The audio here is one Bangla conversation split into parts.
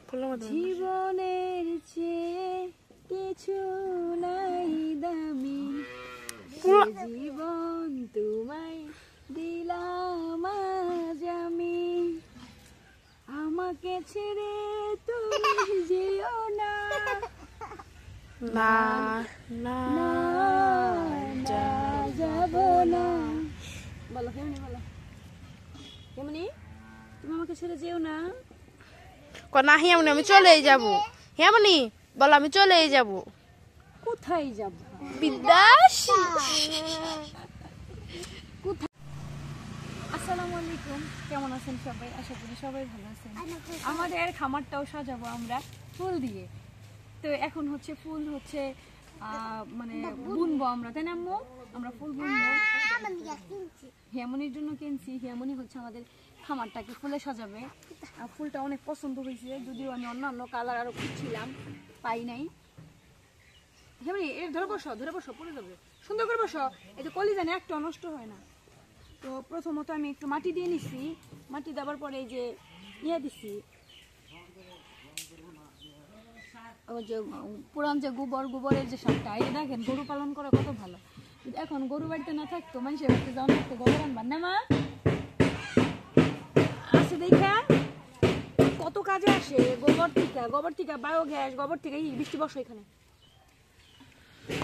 জীবনের চেয়ে কিছু নাই দামি, জীবন তোমায় দিলাম আজ আমি, আমাকে ছেড়ে তুমি যেও না, না না যাব না। বলো কেমনি, বলো কেমনি, তুমি আমাকে ছেড়ে যেও না। না হিয়ামনি আমি চলেই যাব। হিয়ামনি বলো আমি চলেই যাব। কোথায় যাব? বিদ্যাস। আসসালামু আলাইকুম, কেমন আছেন সবাই? আশা করি সবাই ভালো আছেন। আমাদের খামারটাও সাজাবো আমরা ফুল দিয়ে। তো এখন হচ্ছে ফুল হচ্ছে মানে বুনবো আমরা, তাই না আম্মু? আমরা ফুল বুনবো, হিয়ামনির জন্য কিনছি। হিয়ামনি হচ্ছে আমাদের খামারটাকে ফুলে সাজাবে। ফুলটা অনেক পছন্দ হয়েছে, যদিও আমি অন্যান্য কালার আরো খুঁজছিলাম, পাই নাই। হিয়ামনি এর ধরে বসো, ধরে বসো, পড়ে যাবে। সুন্দর করে বসো, এই যে কলি জানে একটা নষ্ট হয় না। তো প্রথমত আমি একটু মাটি দিয়ে নিছি, মাটি দেওয়ার পরে এই যে ইয়ে দিছি, ওই যে পুরান যে গোবরের যে সারটা, এই দেখেন গরু পালন করা কত ভালো। এখন গরু বাড়িতে না থাকতো, মানুষের বাড়িতে যাওয়া থাকতো, গোবর আনবার না মা আসে দেখা কত কাজে আসে। গোবর থেকে বায়োগ্যাস, গোবর থেকে বৃষ্টি বর্ষা এখানে।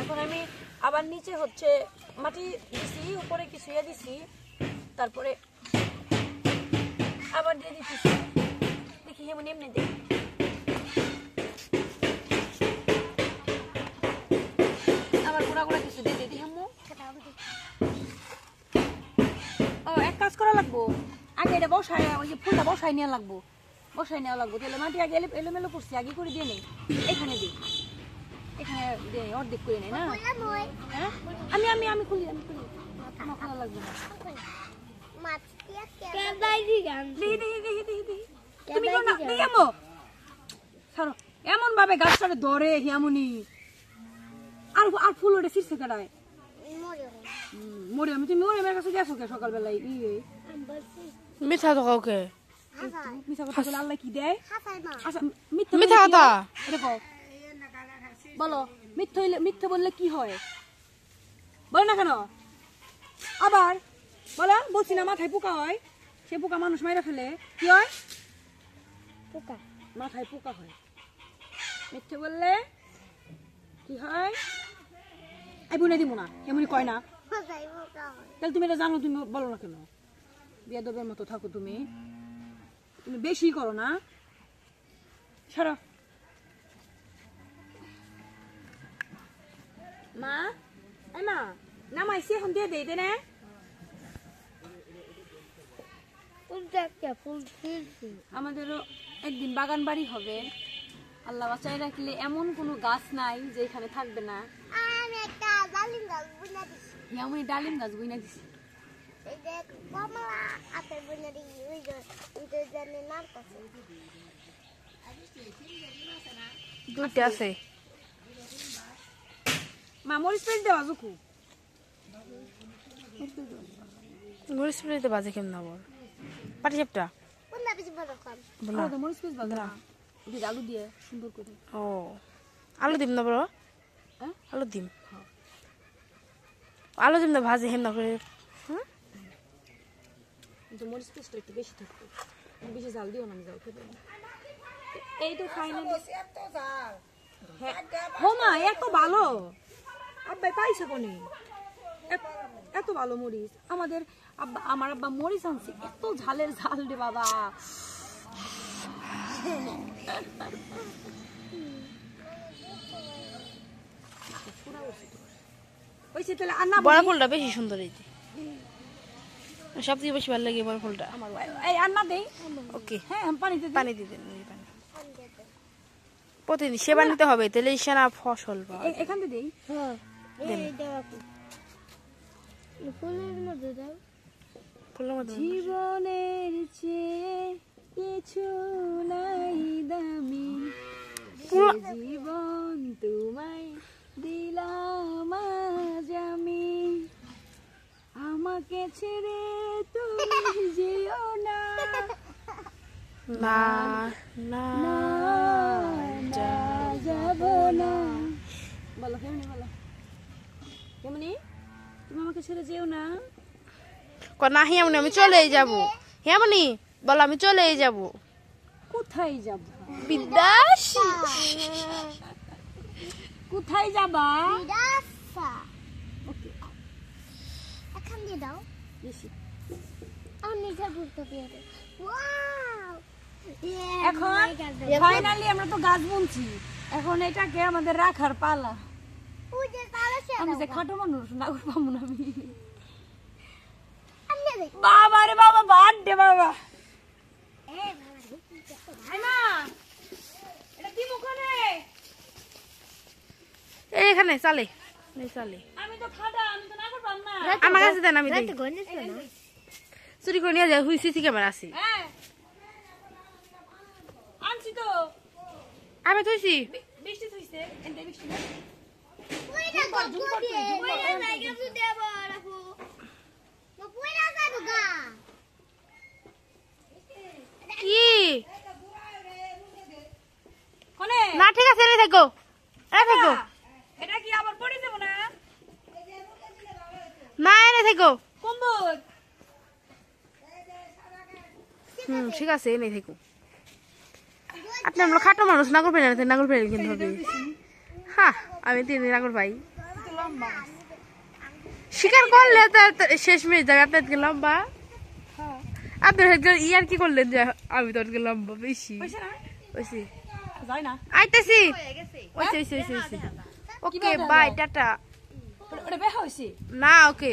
এখন আমি আবার নিচে হচ্ছে মাটি দিছি, উপরে কিছু ইয়ে দিছি, তারপরে আবার দিয়ে দিতেছি। দেখি এমন এমনি দেখি, আবার গোড়া গোড়া কিছু দিয়ে দিই। ও এক কাজ করা লাগবো, আগে এটা বসায়, ওই যে ফুলটা বসায় নেওয়া লাগবো, তাহলে মাটি আগে এলোমেলো করছি, আগে করে দিয়ে নেই। এখানে দিই, এখানে দিয়ে অর্ধেক করে নেই না। হ্যাঁ আমি আমি আমি খুলি, আমার খোলা লাগবে না। এমন ভাবে গাছটারে ধরে হিয়ামনি, আর আর ফুল ওটা শীর্ষে কাটায় মরে। আমি তুমি মরে কাছে গেছো কে সকালবেলায়? মিথ্যা তো কাউকে মিথ্যা কথা বলে আল্লাহ কি দেয়? আচ্ছা মিথ্যা কথা এটা কও, বলো মিথ্যা বললে কি হয়? বলো না কেন? আবার বলো, বলছি না মাথায় পোকা হয়, সে পোকা মানুষ মাইরা ফেলে, কি হয়? পোকা, মাথায় পোকা হয়। মিথ্যে বললে কি হয়? এই বুনে দিব না, এমনি কয় না। তাহলে তুমি এটা জানো, তুমি বলো না কেন? বেয়াদবের মতো থাকো তুমি, তুমি বেশি করো না। সারা মা, এই মা নামাইছি, এখন দিয়ে দেই না। আমাদেরও একদিন বাগান বাড়ি হবে, আল্লাহ বাঁচাই রাখলে। এমন কোনো গাছ নাই যে এখানে থাকবে না। আমি ডালিম গাছ বুইনা দিছি। দুইটা আছে। মা মরিচ পেট দেওয়া জুকু, মরিচ পেতে বাজে কেমন আবার পাটি চাপটা মরিচ পেট বাজা আলু দিয়ে সুন্দর করে। ও আলু দিম না বড়, আলু দিম, আলু দিম না ভাজি হেম না করে। মরিচ পেস্টটা একটু বেশি থাকবে, বেশি জাল দিও না, আমি জাল খেতে। এই তো ফাইনালি মা এত ভালো আব্বাই পাইছে কোনি, এত ভালো মরিচ। আমার আব্বা মরিচ আনছে, এত ঝালের ঝাল রে বাবা। বড় ফুলটা বেশি সুন্দর, এই সবথেকে বেশি ভালো লাগে বড় ফুলটা আমার। এই আন্না দেই, ওকে হ্যাঁ পানি দিতেন। প্রতিদিন সেবা নিতে হবে, তাহলে সেনা ফসল এখান থেকে দেই। জীবনের চেয়ে কিছু নাই দামি, জীবন তোমায় দিলাম আজ আমি, আমাকে ছেড়ে তুমি যেও না, না না যেও না। না হিয়ামনি আমি চলেই যাব। হিয়ামনি বলো আমি চলেই যাব। কোথায় যাব? বিদেশ। কোথায় যাবা? ওকে এখন দিয়ে দাও বেশি। আমি যাব তো দিয়ে দাও ওয়াও এখন ফাইনালি আমরা তো গাছ বুনছি, এখন এটাকে আমাদের রাখার পালা। ওই যে তালসে আমি যে খাটো মানুষ না পাবো না আমি। আমি দে বাবা রে বাবা, বার্থডে বাবা। এ বাবা আইমা এটা কি মুখনে? এইখানে চালে এই চালে আমি তো খাটা, আমি তো না করবাম না। আমার কাছে দেন আমি দেই। তো গনে ছিল না চুরি করে নিয়ে যায়, হুই সিসি ক্যামেরা আছে। হ্যাঁ আনছি তো। আমি থইছি। বৃষ্টি হইছে, এন্ড বৃষ্টি। ওইটা গো দিয়ে ওইটা লাগা তো দেব রাখো মো পুরা যাব গা কি কোনে? না ঠিক আছে, এনে থাকো এনে থাকো। এটা কি আবার পড়ে যাব না? না এনে থাকো। কম্বল ঠিক আছে এনে থাকো। আপনি আমরা খাটো মানুষ, নাগর পাই না, নাগর পাই কিনতে হবে। হ্যাঁ আমি তিন নাগর পাই। লম্বা। শিকার করলে তো শেষ মেয়ে যাবে। আপনার থেকে লম্বা, হ্যাঁ আপনার ইয়ার কি করলেন যে আমি তোর লম্বা বেশি হইছে না? হইছে। যায় না। আইতেছি। ওইছে ওইছে ওইছে। Okay bye tata. ওটা বেহা হইছে। না ওকে।